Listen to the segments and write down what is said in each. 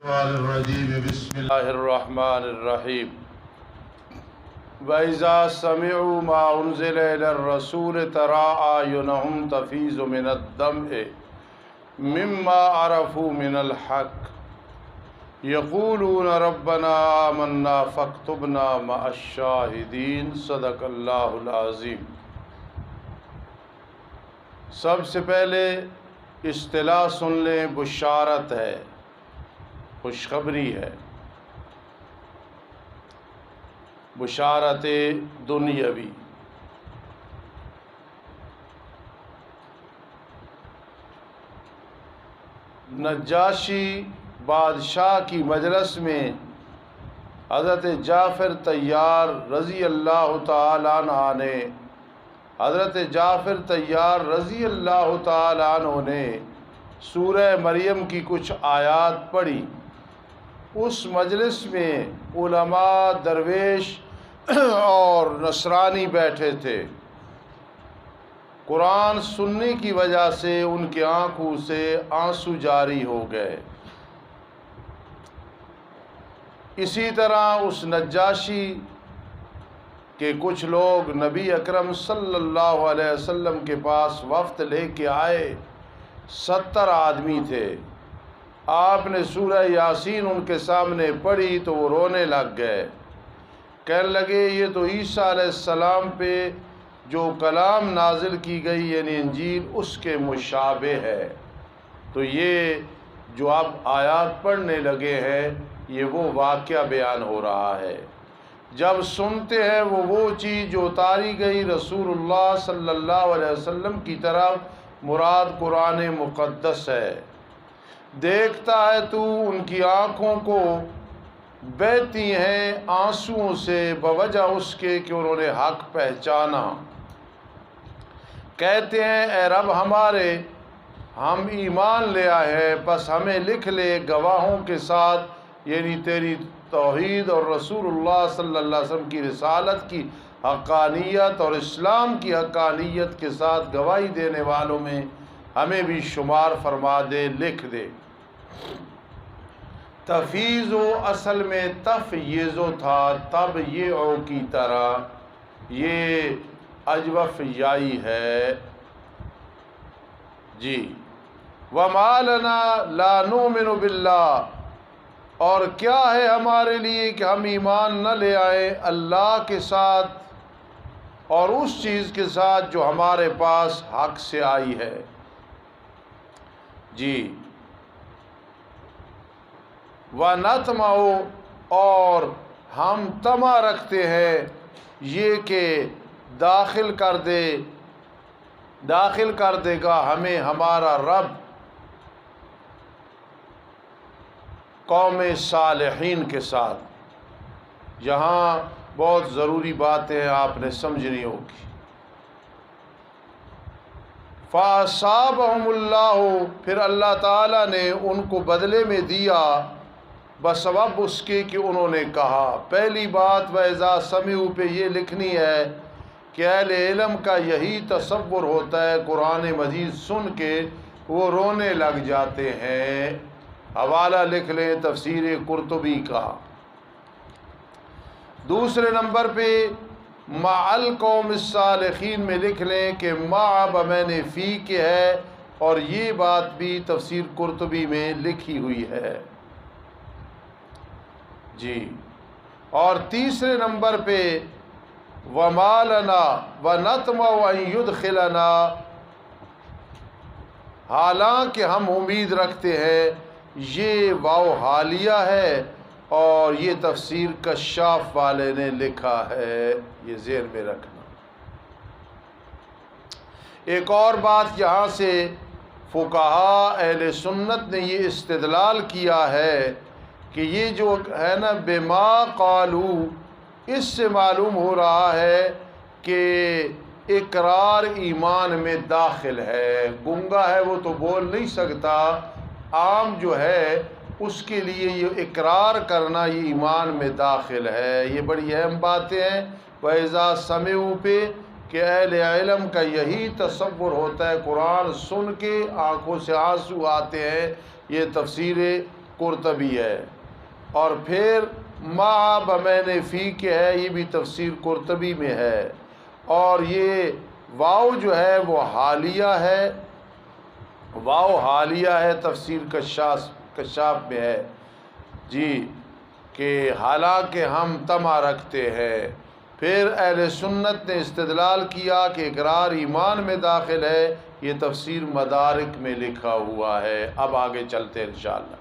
بسم اللہ الرحمن الرحیم وَإِذَا سَمِعُوا مَا أُنزِلَ إِلَى الرَّسُولِ تَرَىٰ أَعْيُنَهُمْ تَفِيضُ مِنَ الدَّمْعِ مِمَّا عَرَفُوا مِنَ الْحَقِّ يَقُولُونَ رَبَّنَا آمَنَّا فَاكْتُبْنَا مَعَ الشَّاهِدِينَ صدق اللہ العظیم۔ سب سے پہلے اصطلاح سن لیں، بشارت ہے، خوشخبری ہے، بشارت دنیاوی۔ نجاشی بادشاہ کی مجلس میں حضرت جعفر طیار رضی اللہ تعالیٰ عنہ نے حضرت جعفر طیار رضی اللہ تعالیٰ عنہ نے سورہ مریم کی کچھ آیات پڑھی۔ اس مجلس میں علماء، درویش اور نصرانی بیٹھے تھے۔ قرآن سننے کی وجہ سے ان کی آنکھوں سے آنسو جاری ہو گئے۔ اسی طرح اس نجاشی کہ کچھ لوگ نبی اکرم صلی اللہ علیہ وسلم کے پاس وفد لے کے آئے، 70 آدمی تھے۔ آپ نے سورہ یاسین ان کے سامنے پڑھی تو وہ رونے لگ گئے، کہنے لگے یہ تو عیسیٰ علیہ السلام پہ جو کلام نازل کی گئی یعنی انجیل اس کے مشابہ ہے۔ تو یہ جو آپ آیات پڑھنے لگے ہیں یہ وہ واقعہ بیان ہو رہا ہے۔ جب سنتے ہیں وہ چیز جو اتاری گئی رسول اللہ صلی اللہ علیہ وسلم کی طرف، مراد قرآن مقدس ہے۔ دیکھتا ہے تو ان کی آنکھوں کو بہتی ہیں آنسوؤں سے بوجہ اس کے کہ انہوں نے حق پہچانا۔ کہتے ہیں اے رب ہمارے، ہم ایمان لے آئے ہیں، بس ہمیں لکھ لے گواہوں کے ساتھ، یعنی تیری توحید اور رسول اللہ صلی اللہ علیہ وسلم کی رسالت کی حقانیت اور اسلام کی حقانیت کے ساتھ گواہی دینے والوں میں ہمیں بھی شمار فرما دے، لکھ دے۔ تفیضو اصل میں تفیضو تھا، تب یہ او کی طرح، یہ اجوف یائی ہے جی۔ وَمَا لَنَا لَا نُؤْمِنُ بِاللَّهِ، اور کیا ہے ہمارے لیے کہ ہم ایمان نہ لے آئیں اللہ کے ساتھ اور اس چیز کے ساتھ جو ہمارے پاس حق سے آئی ہے جی۔ وَنَطْمَعُ، اور ہم طمع رکھتے ہیں یہ کہ داخل کر دے گا ہمیں ہمارا رب قوم صالحین کے ساتھ۔ یہاں بہت ضروری باتیں ہیں، آپ نے سمجھنی ہوگی۔ فَأَصَابَهُمُ اللَّهُ، پھر اللہ تعالیٰ نے ان کو بدلے میں دیا بسبب اس کے کہ انہوں نے کہا۔ پہلی بات وَإِذَا سَمِعُوا پہ یہ لکھنی ہے کہ اہل علم کا یہی تصور ہوتا ہے، قرآن مجید سن کے وہ رونے لگ جاتے ہیں۔ حوالہ لکھ لیں تفسیر قرطبی کا۔ دوسرے نمبر پہ مع القوم الصالحین میں لکھ لیں کہ مع بمعنی فی کے ہے، اور یہ بات بھی تفسیر قرطبی میں لکھی ہوئی ہے جی۔ اور تیسرے نمبر پہ وَمَا لَنَا وَنَطْمَعُ أَن يُدْخِلَنَا، حالانکہ ہم امید رکھتے ہیں، یہ واو حالیہ ہے اور یہ تفسیر کشاف والے نے لکھا ہے، یہ ذہن میں رکھنا۔ ایک اور بات یہاں سے فقہاء اہل سنت نے یہ استدلال کیا ہے کہ یہ جو ہے نا بما قالو، اس سے معلوم ہو رہا ہے کہ اقرار ایمان میں داخل ہے۔ گنگا ہے وہ تو بول نہیں سکتا، عام جو ہے اس کے لیے یہ اقرار کرنا یہ ایمان میں داخل ہے۔ یہ بڑی اہم باتیں ہیں۔ وَإِذَا سَمِعُوا پہ کہ اہل علم کا یہی تصور ہوتا ہے، قرآن سن کے آنکھوں سے آنسو آتے ہیں۔ یہ تفسیر قرطبی ہے، اور پھر ما بمین فی کے ہے، یہ بھی تفسیر قرطبی میں ہے، اور یہ واو جو ہے وہ حالیہ ہے، واو حالیہ ہے، تفسیر کشاف میں ہے جی، کہ حالانکہ ہم طمع رکھتے ہیں۔ پھر اہل سنت نے استدلال کیا کہ اقرار ایمان میں داخل ہے، یہ تفسیر مدارک میں لکھا ہوا ہے۔ اب آگے چلتے ہیں انشاءاللہ۔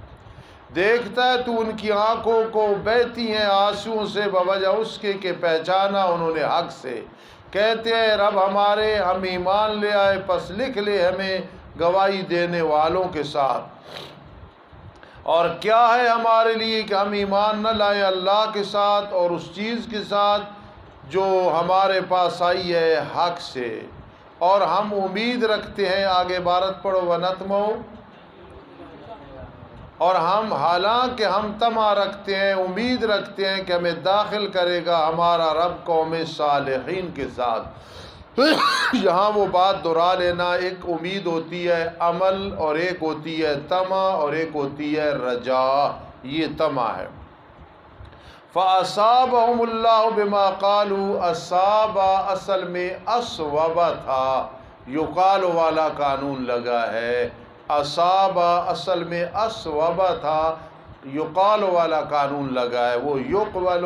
دیکھتا ہے تو ان کی آنکھوں کو بہتی ہیں آنسوؤں سے بوجہ اس کے کہ پہچانا انہوں نے حق سے، کہتے ہیں رب ہمارے ہم ایمان لے آئے، پس لکھ لے ہمیں گواہی دینے والوں کے ساتھ۔ اور کیا ہے ہمارے لیے کہ ہم ایمان نہ لائیں اللہ کے ساتھ اور اس چیز کے ساتھ جو ہمارے پاس آئی ہے حق سے، اور ہم امید رکھتے ہیں، آگے عبارت پڑھو، وَنَطْمَعُ، اور ہم حالانکہ ہم طمع رکھتے ہیں، امید رکھتے ہیں کہ ہمیں داخل کرے گا ہمارا رب قوم صالحین کے ساتھ۔ یہاں وہ بات دہرا لینا، ایک امید ہوتی ہے عمل، اور ایک ہوتی ہے طمع، اور ایک ہوتی ہے رجا، یہ طمع ہے۔ فَأَصَابَهُمُ اللَّهُ بِمَا قَالُوا، اصابہ اصل میں اصوبہ تھا، یقال والا قانون لگا ہے، اصابہ اصل میں اصوبہ تھا، یقال والا قانون لگا ہے، وہ یقبل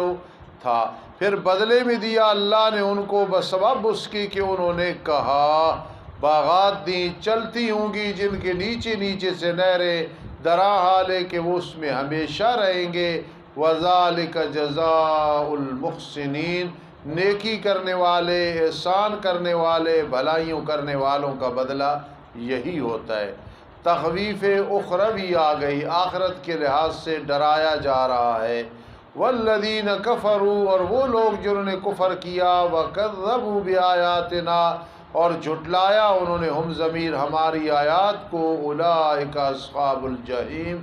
تھا، پھر بدلے میں دیا اللہ نے ان کو بسبب اس کی کہ انہوں نے کہا، باغات دی چلتی ہوں گی جن کے نیچے نیچے سے نہریں، درا حال ہے کہ وہ اس میں ہمیشہ رہیں گے، وَذَلِكَ جَزَاءُ الْمُحْسِنِينَ، نیکی کرنے والے، احسان کرنے والے، بھلائیوں کرنے والوں کا بدلہ یہی ہوتا ہے۔ تخویف اخروی آ گئی، آخرت کے لحاظ سے ڈرایا جا رہا ہے۔ والذین کفروا، اور وہ لوگ جنہوں نے کفر کیا، وکذبوا بآیاتنا، اور جھٹلایا انہوں نے ہم ضمیر ہماری آیات کو، اولئک اصحاب الجحیم،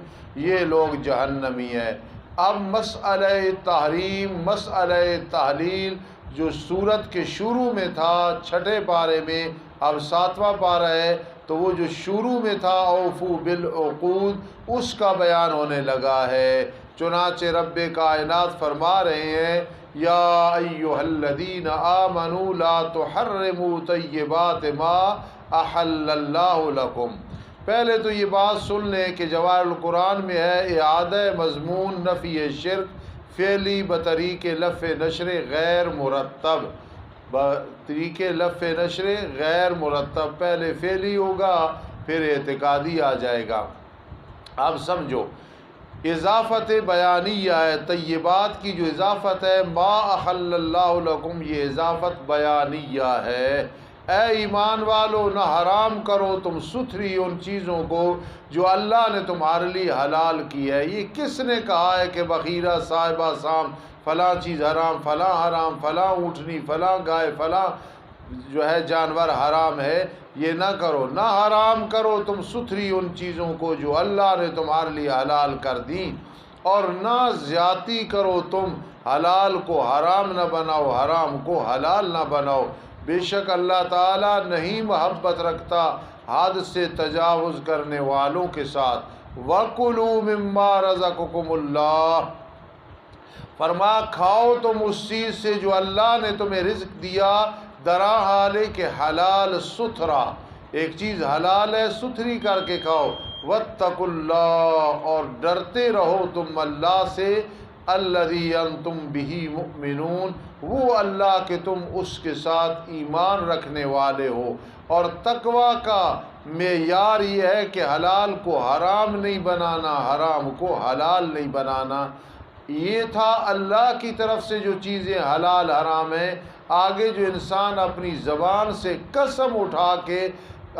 یہ لوگ جہنمی ہیں۔ اب مسئلہ تحریم، مسئلہ تحلیل جو سورت کے شروع میں تھا 6 پارے میں، اب 7واں پارہ ہے، تو وہ جو شروع میں تھا اوفو بالعقود، اس کا بیان ہونے لگا ہے۔ چنانچہ رب کائنات فرما رہے ہیں، یا ایھا الذین آمنوا لا تحرموا طیبات ما احل اللہ لکم۔ پہلے تو یہ بات سن لیں کہ جواہر القرآن میں ہے اعادہ مضمون نفی شرک فعلی بطریق لفظ نشر غیر مرتب، بطریق لفظ نشر غیر مرتب، پہلے فعلی ہوگا پھر اعتقادی آ جائے گا۔ اب سمجھو، اضافت بیانیہ ہے، طیبات کی جو اضافت ہے، ما احل اللہ لکم، یہ اضافت بیانیہ ہے۔ اے ایمان والو، نہ حرام کرو تم ستھری ان چیزوں کو جو اللہ نے تمہارے لیے حلال کی ہے۔ یہ کس نے کہا ہے کہ بخیرہ، صاحبہ سام، فلاں چیز حرام، فلاں حرام، فلاں اونٹنی، فلاں گائے، فلاں جو ہے جانور حرام ہے؟ یہ نہ کرو، نہ حرام کرو تم ستھری ان چیزوں کو جو اللہ نے تمہارے لیے حلال کر دیں، اور نہ زیادتی کرو تم، حلال کو حرام نہ بناؤ، حرام کو حلال نہ بناؤ، بے شک اللہ تعالیٰ نہیں محبت رکھتا حد سے تجاوز کرنے والوں کے ساتھ۔ وَكُلُوا مِمَّا رَزَقَكُمُ اللَّهُ، فرما کھاؤ تم اس چیز سے جو اللہ نے تمہیں رزق دیا، درا حال ہے کہ حلال ستھرا، ایک چیز حلال ہے ستھری کر کے کھاؤ۔ وَاتَّقُوا اللَّهَ، اور ڈرتے رہو تم اللہ سے، الَّذِي أَنْتُمْ بِهِ مُؤْمِنُونَ، وہ اللہ کہ تم اس کے ساتھ ایمان رکھنے والے ہو۔ اور تقوی کا معیار یہ ہے کہ حلال کو حرام نہیں بنانا، حرام کو حلال نہیں بنانا۔ یہ تھا اللہ کی طرف سے جو چیزیں حلال حرام ہیں۔ آگے جو انسان اپنی زبان سے قسم اٹھا کے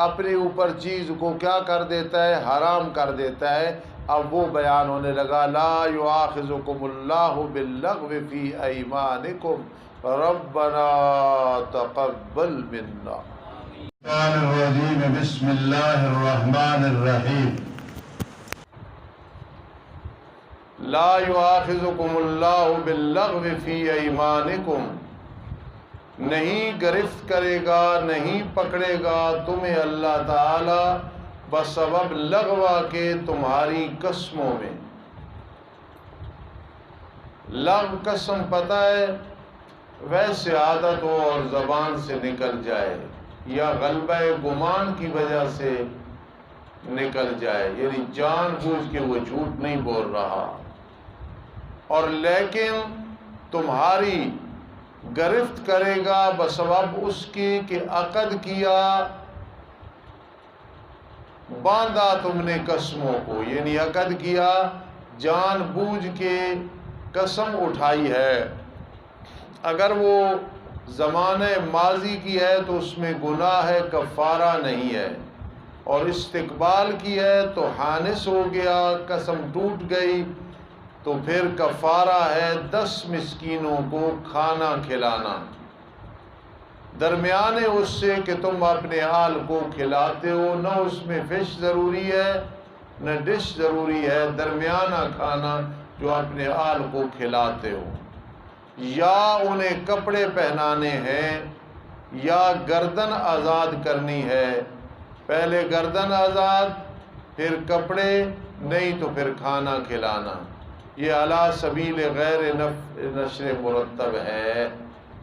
اپنے اوپر چیز کو کیا کر دیتا ہے؟ حرام کر دیتا ہے۔ اب وہ بیان ہونے لگا، لا یؤاخذکم اللہ باللغو فی ایمانکم ربنا تقبل منا۔ بسم اللہ الرحمن الرحیم۔ لا یؤاخذکم اللہ باللغو فی ایمانکم، نہیں گرفت کرے گا، نہیں پکڑے گا تمہیں اللہ تعالی بسبب لغو کے تمہاری قسموں میں۔ لغو قسم پتہ ہے ویسے عادت ہو اور زبان سے نکل جائے یا غلبہ گمان کی وجہ سے نکل جائے، یعنی جان بوجھ کے وہ جھوٹ نہیں بول رہا، اور لیکن تمہاری گرفت کرے گا بسبب اس کی کہ عقد کیا، باندھا تم نے قسموں کو، یعنی عقد کیا، جان بوجھ کے قسم اٹھائی ہے۔ اگر وہ زمانہ ماضی کی ہے تو اس میں گناہ ہے، کفارہ نہیں ہے، اور استقبال کی ہے تو حانث ہو گیا، قسم ٹوٹ گئی، تو پھر کفارہ ہے 10 مسکینوں کو کھانا کھلانا، درمیانے اس سے کہ تم اپنے آل کو کھلاتے ہو، نہ اس میں فش ضروری ہے نہ ڈش ضروری ہے، درمیانہ کھانا جو اپنے آل کو کھلاتے ہو، یا انہیں کپڑے پہنانے ہیں یا گردن آزاد کرنی ہے، پہلے گردن آزاد پھر کپڑے، نہیں تو پھر کھانا کھلانا، یہ علی سبیل غیر نشر مرتب ہے،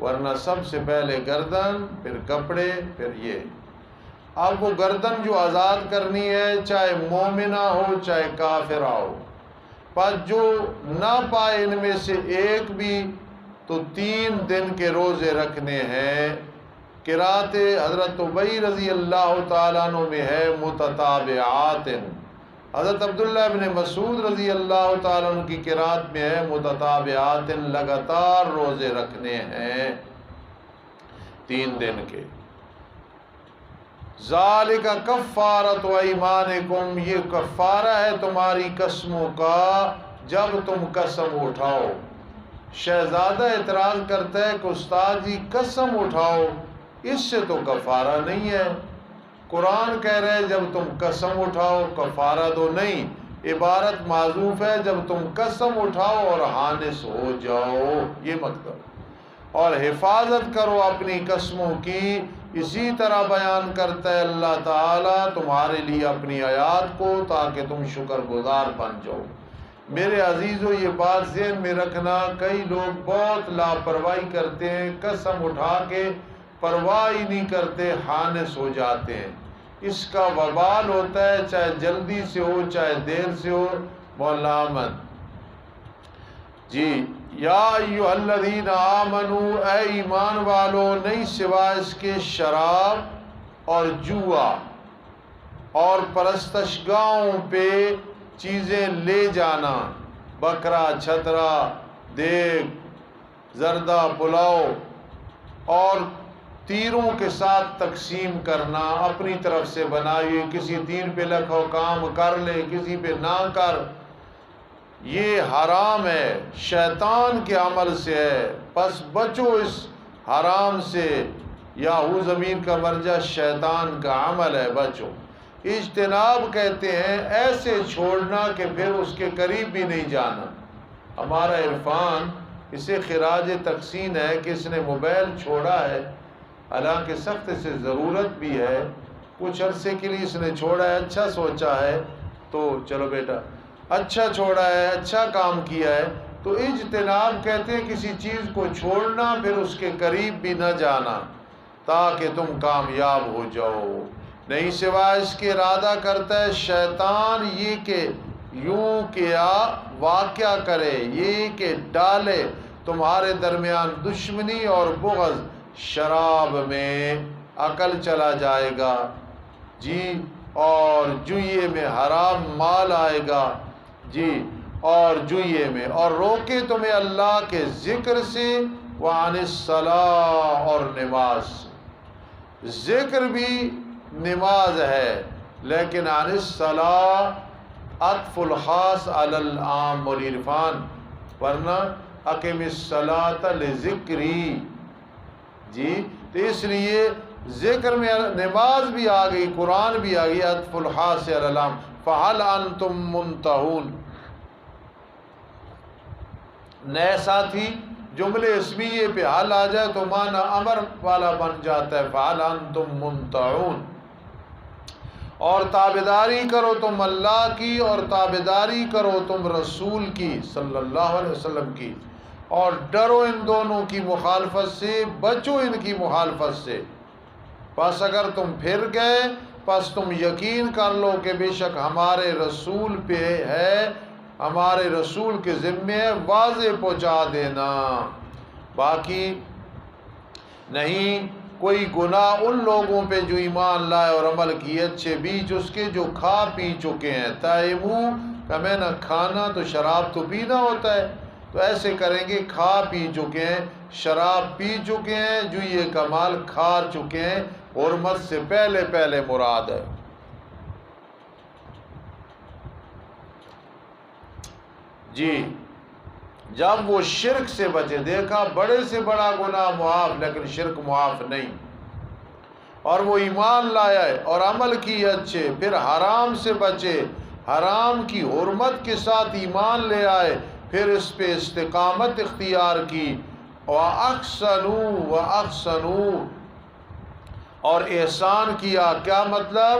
ورنہ سب سے پہلے گردن پھر کپڑے پھر یہ۔ اب وہ گردن جو آزاد کرنی ہے چاہے مومنہ ہو چاہے کافرہ ہو، پر جو نہ پائے ان میں سے ایک بھی تو 3 دن کے روزے رکھنے ہیں۔ قرات حضرت ابی رضی اللہ تعالیٰ عنہ میں ہے متتابعات، حضرت عبداللہ بن مسعود رضی اللہ تعالیٰ عنہ کی قرات میں ہے متتابعات، لگاتار روزے رکھنے ہیں 3 دن کے۔ ذالک کفارۃ ایمانکم، یہ کفارہ ہے تمہاری قسموں کا جب تم قسم اٹھاؤ۔ شہزادہ اعتراض کرتا ہے کہ استاد جی قسم اٹھاؤ، اس سے تو کفارہ نہیں ہے، قرآن کہہ رہے ہے جب تم قسم اٹھاؤ، کفارہ تو نہیں، عبارت معذوف ہے جب تم قسم اٹھاؤ اور حانث ہو جاؤ، یہ مطلب، اور حفاظت کرو اپنی قسموں کی۔ اسی طرح بیان کرتا ہے اللہ تعالیٰ تمہارے لیے اپنی آیات کو تاکہ تم شکر گزار بن جاؤ۔ میرے عزیزو یہ بات ذہن میں رکھنا، کئی لوگ بہت لاپرواہی کرتے ہیں، قسم اٹھا کے پرواہ ہی نہیں کرتے، حانث ہو جاتے ہیں، اس کا وبال ہوتا ہے، چاہے جلدی سے ہو چاہے دیر سے ہو۔ مولا احمد جی، یا ایھا الذین آمنوا، اے ایمان والو، نہیں سوائے اس کے شراب اور جوا اور پرستشگاہوں پہ چیزیں لے جانا، بکرا، چھترا، دیگ، زردہ، پلاؤ، اور تیروں کے ساتھ تقسیم کرنا، اپنی طرف سے بنائی، کسی تیر پہ لکھو کام کر لے، کسی پہ نہ کر، یہ حرام ہے، شیطان کے عمل سے ہے، پس بچو اس حرام سے، یا ہو ضمیر کا مرجع شیطان کا عمل ہے، بچو۔ اجتناب کہتے ہیں ایسے چھوڑنا کہ پھر اس کے قریب بھی نہیں جانا۔ ہمارا عرفان اسے خراج تقسیم ہے کہ اس نے موبائل چھوڑا ہے، حالانکہ سخت سے ضرورت بھی ہے، کچھ عرصے کے لیے اس نے چھوڑا ہے، اچھا سوچا ہے تو چلو بیٹا اچھا چھوڑا ہے، اچھا کام کیا ہے، تو اجتناب کہتے ہیں کسی چیز کو چھوڑنا پھر اس کے قریب بھی نہ جانا تاکہ تم کامیاب ہو جاؤ۔ نہیں سوائے اس کے ارادہ کرتا ہے شیطان یہ کہ یوں کیا واقعہ کرے، یہ کہ ڈالے تمہارے درمیان دشمنی اور بغض، شراب میں عقل چلا جائے گا جی، اور جوئے میں حرام مال آئے گا جی، اور جوئے میں، اور روکے تمہیں اللہ کے ذکر سے، وعن الصلاۃ، اور نماز سے۔ ذکر بھی نماز ہے لیکن عن الصلاۃ عطف الخاص علی العام والعرفان، ورنہ اقم الصلاۃ لذکری جی، تو اس لیے ذکر میں نماز بھی آ گئی، قرآن بھی آ گئی، عطف الخاص علی العام، فہل انتم منتہون۔ نئے ساتھی جملے اسمیے پہ حل آ جائے تو معنی امر والا بن جاتا ہے، فہل انتم منتہون۔ اور تابعداری کرو تم اللہ کی، اور تابعداری کرو تم رسول کی صلی اللہ علیہ وسلم کی، اور ڈرو ان دونوں کی مخالفت سے، بچو ان کی مخالفت سے۔ پس اگر تم پھر گئے پس تم یقین کر لو کہ بے شک ہمارے رسول پہ ہے، ہمارے رسول کے ذمے ہے واضح پہنچا دینا۔ باقی نہیں کوئی گناہ ان لوگوں پہ جو ایمان لائے اور عمل کیے، اچھے بیج اس کے جو کھا پی چکے ہیں۔ تائمو کا میں نہ کھانا تو شراب تو پینا ہوتا ہے، تو ایسے کریں گے کھا پی چکے ہیں، شراب پی چکے ہیں، جو یہ کمال کھا چکے ہیں، حرمت سے پہلے پہلے مراد ہے۔ جی جب وہ شرک سے بچے، دیکھا بڑے سے بڑا گناہ معاف لیکن شرک معاف نہیں، اور وہ ایمان لایا ہے اور عمل کی اچھے، پھر حرام سے بچے، حرام کی حرمت کے ساتھ ایمان لے آئے، پھر اس پہ استقامت اختیار کی، وَأَحْسَنُوا اور احسان کیا۔ کیا مطلب؟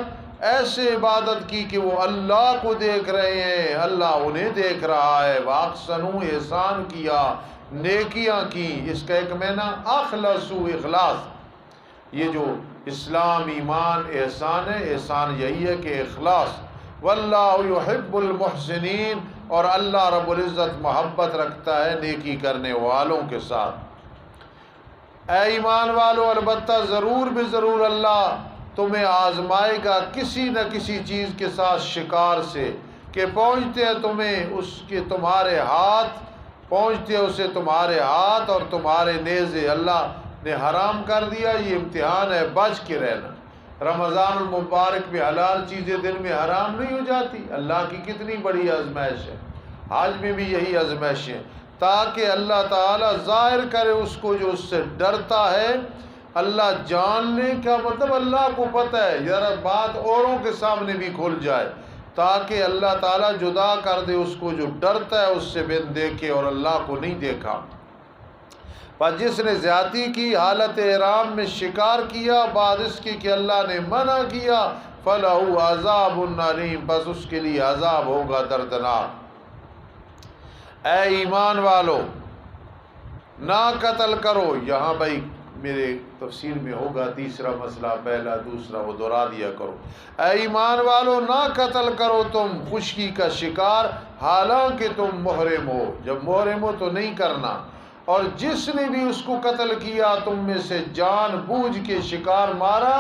ایسے عبادت کی کہ وہ اللہ کو دیکھ رہے ہیں، اللہ انہیں دیکھ رہا ہے۔ وَأَحْسَنُوا احسان کیا، نیکیاں کی۔ اس کا ایک معنی اخلصوا اخلاص، یہ جو اسلام ایمان احسان ہے، احسان یہی ہے کہ اخلاص۔ واللہ یحب المحسنین اور اللہ رب العزت محبت رکھتا ہے نیکی کرنے والوں کے ساتھ۔ اے ایمان والو، البتہ ضرور بے ضرور اللہ تمہیں آزمائے گا کسی نہ کسی چیز کے ساتھ شکار سے، کہ پہنچتے ہیں تمہیں اس کے تمہارے ہاتھ، پہنچتے اسے تمہارے ہاتھ اور تمہارے نیزے۔ اللہ نے حرام کر دیا، یہ امتحان ہے، بچ کے رہنا۔ رمضان المبارک میں حلال چیزیں دن میں حرام نہیں ہو جاتی، اللہ کی کتنی بڑی آزمائش ہے۔ حج میں بھی یہی آزمائش ہے، تاکہ اللہ تعالیٰ ظاہر کرے اس کو جو اس سے ڈرتا ہے۔ اللہ جاننے کا مطلب اللہ کو پتہ ہے، ذرا بات اوروں کے سامنے بھی کھل جائے، تاکہ اللہ تعالیٰ جدا کر دے اس کو جو ڈرتا ہے اس سے بن دیکھے اور اللہ کو نہیں دیکھا۔ پر جس نے زیادتی کی، حالت احرام میں شکار کیا بعد اس کی کہ اللہ نے منع کیا، فَلَهُ عَذَابٌ عَلِيمٌ بس اس کے لیے عذاب ہوگا دردناک۔ اے ایمان والو، نہ قتل کرو۔ یہاں بھائی میرے تفسیر میں ہوگا تیسرا مسئلہ، پہلا دوسرا وہ دہرا دیا کرو۔ اے ایمان والو، نہ قتل کرو تم خشکی کا شکار حالانکہ تم محرم ہو۔ جب محرم ہو تو نہیں کرنا۔ اور جس نے بھی اس کو قتل کیا تم میں سے جان بوجھ کے شکار مارا،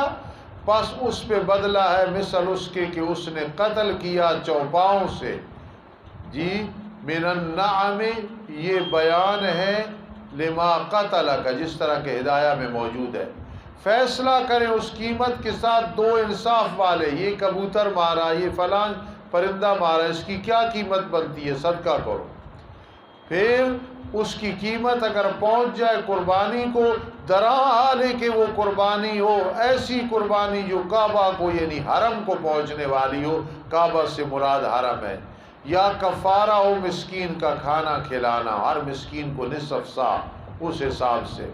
پس اس پہ بدلہ ہے مثل اس کے کہ اس نے قتل کیا چوپاؤں سے۔ جی من النعم یہ بیان ہے لما قتل کا، جس طرح کہ ہدایہ میں موجود ہے۔ فیصلہ کریں اس قیمت کے ساتھ دو انصاف والے، یہ کبوتر مارا، یہ فلاں پرندہ مارا، اس کی کیا قیمت بنتی ہے، صدقہ کرو۔ پھر اس کی قیمت اگر پہنچ جائے قربانی کو، درا حال ہے کہ وہ قربانی ہو ایسی قربانی جو کعبہ کو یعنی حرم کو پہنچنے والی ہو، کعبہ سے مراد حرم ہے، یا کفارہ ہو مسکین کا کھانا کھلانا، ہر مسکین کو نصف سا اس حساب سے،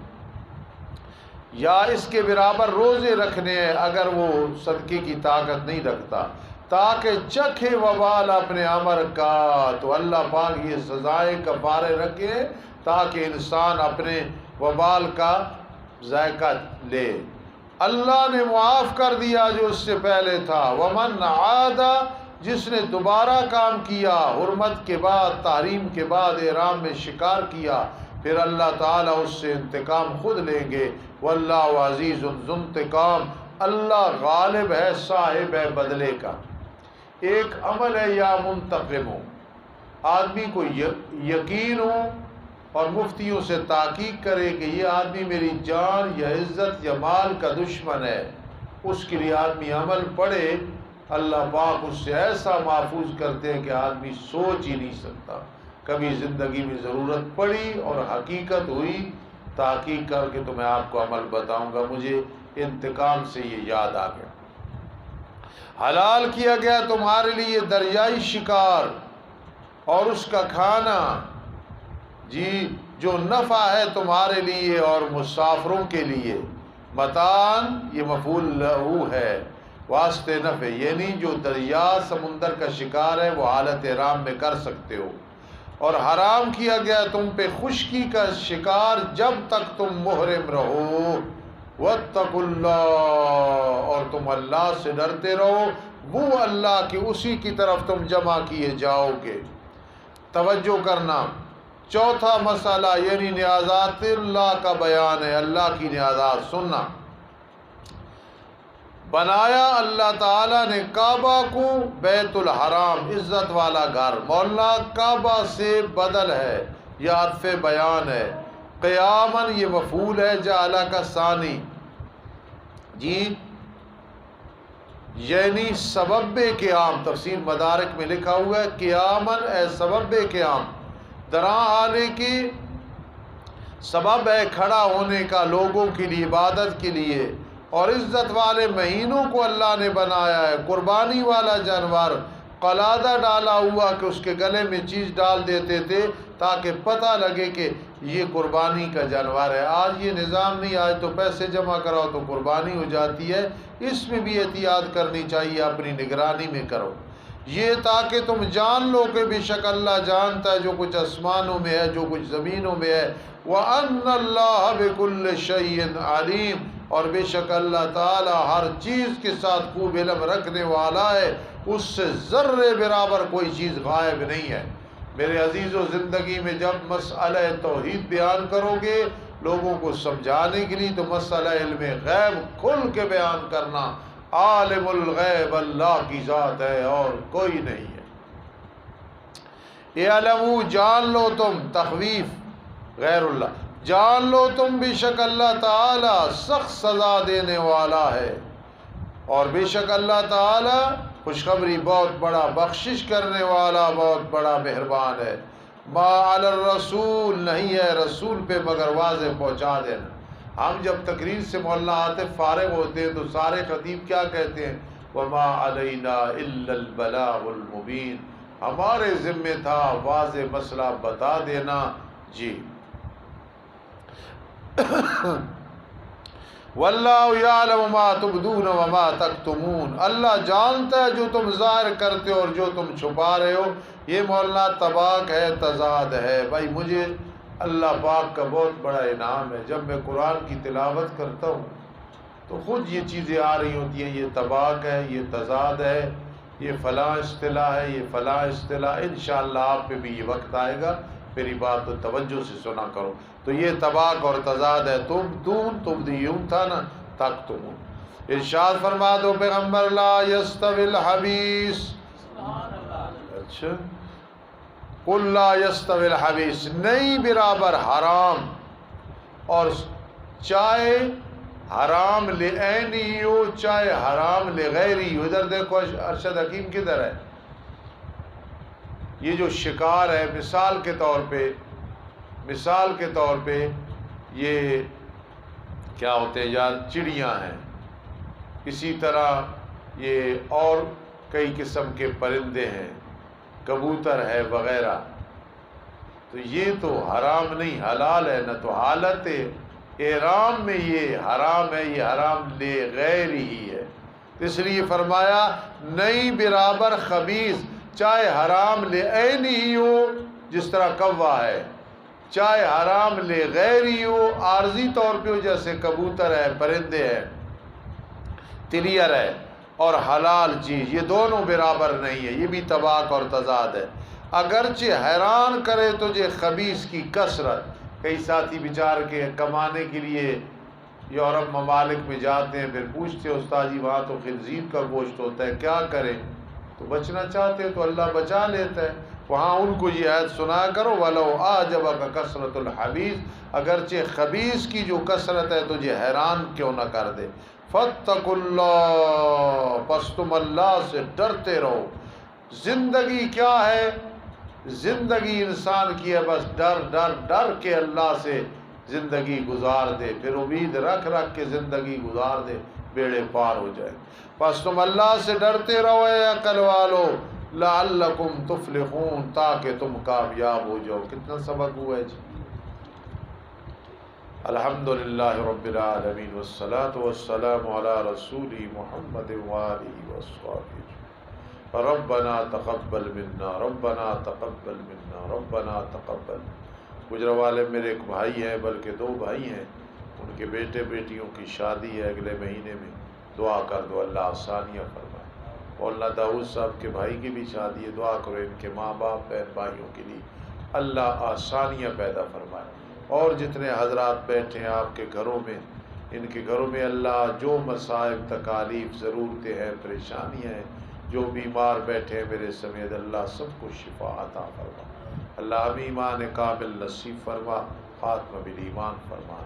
یا اس کے برابر روزے رکھنے ہیں اگر وہ صدقے کی طاقت نہیں رکھتا، تاکہ چکھے وبال اپنے عمر کا۔ تو اللہ پاک یہ سزائے کفارے رکھے تاکہ انسان اپنے وبال کا ذائقہ لے۔ اللہ نے معاف کر دیا جو اس سے پہلے تھا۔ ومن عاد جس نے دوبارہ کام کیا حرمت کے بعد، تحریم کے بعد احرام میں شکار کیا، پھر اللہ تعالیٰ اس سے انتقام خود لیں گے۔ واللہ عزیز ذو انتقام اللہ غالب ہے، صاحب ہے بدلے کا۔ ایک عمل ہے یا منتقم ہو، آدمی کو یقین ہو اور مفتیوں سے تحقیق کرے کہ یہ آدمی میری جان یا عزت یا مال کا دشمن ہے، اس کے لیے آدمی عمل پڑھے، اللہ پاک اس سے ایسا محفوظ کرتے ہیں کہ آدمی سوچ ہی نہیں سکتا۔ کبھی زندگی میں ضرورت پڑی اور حقیقت ہوئی، تحقیق کر کے تو میں آپ کو عمل بتاؤں گا، مجھے انتقام سے یہ یاد آ گیا۔ حلال کیا گیا تمہارے لیے دریائی شکار اور اس کا کھانا، جی جو نفع ہے تمہارے لیے اور مسافروں کے لیے۔ متان یہ مفعول لہو ہے، واسطے نفع، یعنی جو دریا سمندر کا شکار ہے وہ حالت احرام میں کر سکتے ہو۔ اور حرام کیا گیا تم پہ خشکی کا شکار جب تک تم محرم رہو، واتقوا اللہ، اور تم اللہ سے ڈرتے رہو، وہ اللہ کی اسی کی طرف تم جمع کیے جاؤ گے۔ توجہ کرنا، چوتھا مسئلہ یعنی نیازات اللہ کا بیان ہے، اللہ کی نیازات سننا۔ بنایا اللہ تعالیٰ نے کعبہ کو بیت الحرام، عزت والا گھر، مولانا کعبہ سے بدل ہے یا عطف بیان ہے، قیاماً یہ مفعول ہے جعل کا ثانی، جی یعنی سبب قیام، تفسیر مدارک میں لکھا ہوا ہے قیاماً اے سبب قیام، دراں آنے کی سبب ہے کھڑا ہونے کا لوگوں کے لیے، عبادت کے لیے۔ اور عزت والے مہینوں کو اللہ نے بنایا ہے، قربانی والا جانور، قلادہ ڈالا ہوا کہ اس کے گلے میں چیز ڈال دیتے تھے تاکہ پتہ لگے کہ یہ قربانی کا جانور ہے۔ آج یہ نظام نہیں، آج تو پیسے جمع کراؤ تو قربانی ہو جاتی ہے، اس میں بھی احتیاط کرنی چاہیے، اپنی نگرانی میں کرو، یہ تاکہ تم جان لو کہ بے شک اللہ جانتا ہے جو کچھ آسمانوں میں ہے، جو کچھ زمینوں میں ہے، وَأَنَّ اللَّهَ بِكُلِّ شَيْءٍ عَلِيمٌ، اور بے شک اللہ تعالی ہر چیز کے ساتھ خوب علم رکھنے والا ہے، اس سے ذرے برابر کوئی چیز غائب نہیں ہے۔ میرے عزیزو، زندگی میں جب مسئلہ توحید بیان کرو گے لوگوں کو سمجھانے کے لیے تو مسئلہ علم غیب کھل کے بیان کرنا، عالم الغیب اللہ کی ذات ہے اور کوئی نہیں ہے۔ اعلموا، جان لو تم، تخویف غیر اللہ، جان لو تم بے شک اللہ تعالی سخت سزا دینے والا ہے، اور بے شک اللہ تعالی خوشخبری بہت بڑا بخشش کرنے والا، بہت بڑا مہربان ہے۔ ما علی الرسول، نہیں ہے رسول پہ مگر واضح پہنچا دینا۔ ہم جب تقریر سے مولانا عاطف فارغ ہوتے ہیں تو سارے خطیب کیا کہتے ہیں؟ وما علینا الا البلاغ المبین، ہمارے ذمہ تھا واضح مسئلہ بتا دینا، جی۔ واللہ یعلم ما تبدون وما تکتمون، اللہ جانتا ہے جو تم ظاہر کرتے ہو اور جو تم چھپا رہے ہو۔ یہ مولانا طباق ہے، تضاد ہے۔ بھائی مجھے اللہ پاک کا بہت بڑا انعام ہے، جب میں قرآن کی تلاوت کرتا ہوں تو خود یہ چیزیں آ رہی ہوتی ہیں، یہ طباق ہے، یہ تضاد ہے، یہ فلاں اصطلاح ہے، یہ فلاں اصطلاح۔ انشاءاللہ آپ پہ بھی یہ وقت آئے گا، میری بات تو توجہ سے سنا کرو۔ تو یہ طباق اور تضاد ہے، تبدون، تبدیون تھا نا، تکتمون۔ ارشاد فرما دو پیغمبر، لا یستوی الخبیث، اچھا قل لا یستوی الخبیث، نہیں برابر حرام، اور چاہے حرام لعینی ہو چاہے حرام لغیری ہو۔ ادھر دیکھو ارشد حکیم کدھر ہے؟ یہ جو شکار ہے، مثال کے طور پہ یہ کیا ہوتے ہیں یار، چڑیاں ہیں، اسی طرح یہ اور کئی قسم کے پرندے ہیں، کبوتر ہے وغیرہ، تو یہ تو حرام نہیں، حلال ہے نا، تو حالت احرام میں یہ حرام ہے، یہ حرام لے غیر ہی ہے۔ اس لیے فرمایا نہیں برابر خبیث، چاہے حرام لے عینی ہی ہو جس طرح کوا ہے، چاہے حرام لے غیر ہی ہو عارضی طور پہ ہو جیسے کبوتر ہے، پرندے ہیں، تلیر ہے، اور حلال چیز، یہ دونوں برابر نہیں ہے۔ یہ بھی طباق اور تضاد ہے۔ اگرچہ حیران کرے تجھے خبیث کی کثرت، کئی ساتھی بچار کے کمانے کے لیے یورپ ممالک میں جاتے ہیں، پھر پوچھتے استاد جی وہاں تو خنزیر کا گوشت ہوتا ہے، کیا کریں؟ تو بچنا چاہتے ہیں تو اللہ بچا لیتا ہے۔ وہاں ان کو یہ آیت سنایا کرو، وَلَوْ أَعْجَبَكَ كَثْرَةُ الْخَبِيثِ، اگرچہ خبیث کی جو کثرت ہے تجھے حیران کیوں نہ کر دے۔ فَاتَّقُوا اللَّهَ، پس تم اللہ سے ڈرتے رہو۔ زندگی کیا ہے؟ زندگی انسان کی ہے بس ڈر ڈر ڈر کے اللہ سے زندگی گزار دے، پھر امید رکھ رکھ کے زندگی گزار دے، بیڑے پار ہو جائے۔ پس تم اللہ سے ڈرتے رہو اے عقل والو، لعلکم تفلحون، تاکہ تم کامیاب ہو جاؤ۔ کتنا سبق ہوا ہے جی؟ الحمدللہ رب العالمین، والصلاة والسلام علی رسول محمد وآلہ وصحبہ۔ ربنا تقبل منا ربنا تقبل منا ربنا تقبل۔ گجرالوالے میرے ایک بھائی ہیں، بلکہ دو بھائی ہیں، ان کے بیٹے بیٹیوں کی شادی ہے اگلے مہینے میں، دعا کر دو اللہ آسانیاں فرمائے۔ مولانا داؤد صاحب کے بھائی کی بھی شادی ہے، دعا کرو ان کے ماں باپ بہن بھائیوں کے لیے اللہ آسانیاں پیدا فرمائے۔ اور جتنے حضرات بیٹھے ہیں آپ کے گھروں میں، ان کے گھروں میں اللہ جو مصائب تکالیف ضرورتیں ہیں پریشانیاں ہیں، جو بیمار بیٹھے ہیں میرے سمیت اللہ سب کو شفا عطا فرما۔ اللہ ہمیں ایمان کامل نصیب فرما، خاتمہ بالایمان فرما۔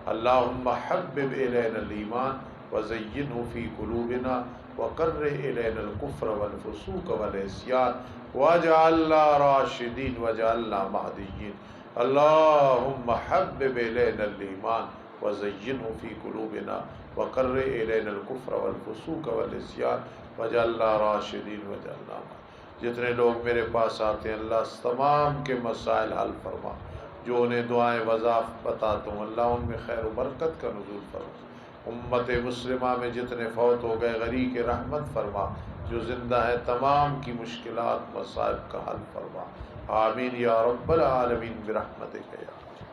اللہم حبب الینا الایمان وزینہ فی قلوبنا وکرہ الینا الکفر والفسوق والعصیان واجعلنا راشدین واجعلنا مہدیین۔ اللہم حبب الینا الایمان وزینہ فی قلوبنا وکرہ الینا الکفر والفسوق والعصیان واجعلنا راشدین واجعلنا مہدیین۔ جتنے لوگ میرے پاس آتے ہیں اللہ تمام کے مسائل حل فرما، جو انہیں دعائیں وظائف بتاتا ہوں اللہ ان میں خیر و برکت کا نزول فرما۔ امت مسلمہ میں جتنے فوت ہو گئے غریق رحمت فرما، جو زندہ ہے تمام کی مشکلات مصائب کا حل فرما۔ آمین یا رب العالمین برحمتک یا